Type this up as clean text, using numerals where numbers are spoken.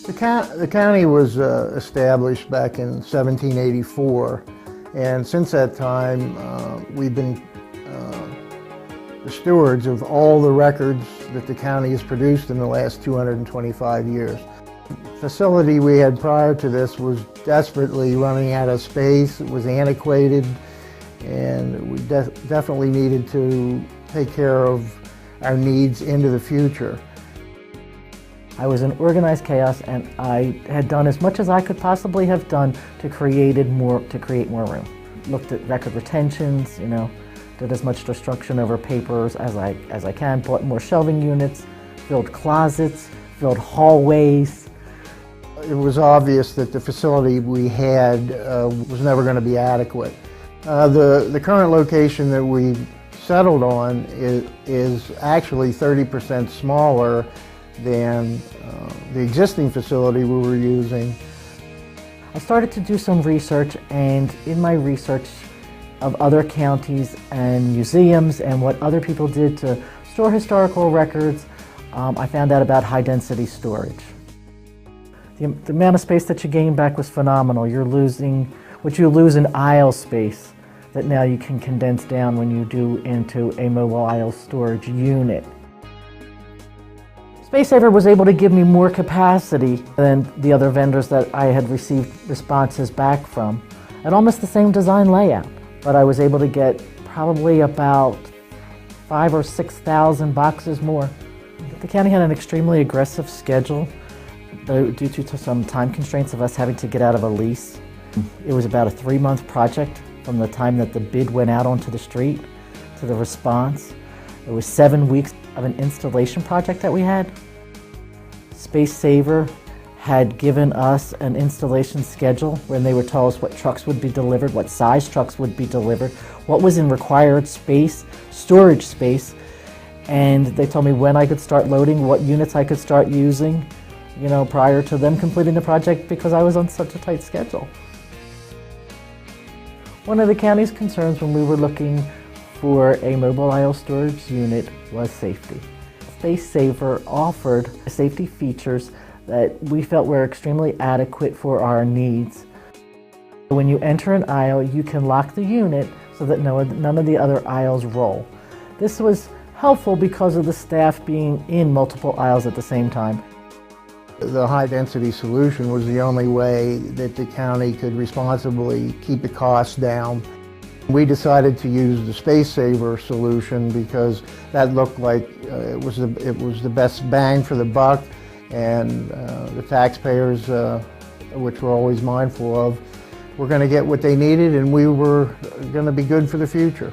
The county was established back in 1784, and since that time we've been the stewards of all the records that the county has produced in the last 225 years. The facility we had prior to this was desperately running out of space. It was antiquated, and we definitely needed to take care of our needs into the future. I was in organized chaos, and I had done as much as I could possibly have done to create more room. Looked at record retentions, did as much destruction over papers as I can, bought more shelving units, filled closets, filled hallways. It was obvious that the facility we had was never going to be adequate. The current location that we settled on is actually 30% smaller than the existing facility we were using. I started to do some research, and in my research of other counties and museums and what other people did to store historical records, I found out about high-density storage. The amount of space that you gain back was phenomenal. You're losing what you lose in aisle space that now you can condense down when you do into a mobile aisle storage unit. Spacesaver was able to give me more capacity than the other vendors that I had received responses back from, at almost the same design layout. But I was able to get probably about 5,000 or 6,000 boxes more. The county had an extremely aggressive schedule due to some time constraints of us having to get out of a lease. It was about a 3-month project from the time that the bid went out onto the street to the response. It was 7 weeks of an installation project that we had. Spacesaver had given us an installation schedule when they would tell us what trucks would be delivered, what size trucks would be delivered, what was in required space, storage space, and they told me when I could start loading, what units I could start using, prior to them completing the project, because I was on such a tight schedule. One of the county's concerns when we were looking for a mobile aisle storage unit was safety. Spacesaver offered safety features that we felt were extremely adequate for our needs. When you enter an aisle, you can lock the unit so that none of the other aisles roll. This was helpful because of the staff being in multiple aisles at the same time. The high-density solution was the only way that the county could responsibly keep the costs down. We decided to use the Spacesaver solution because that looked like it was the best bang for the buck, and the taxpayers, which we're always mindful of, were going to get what they needed, and we were going to be good for the future.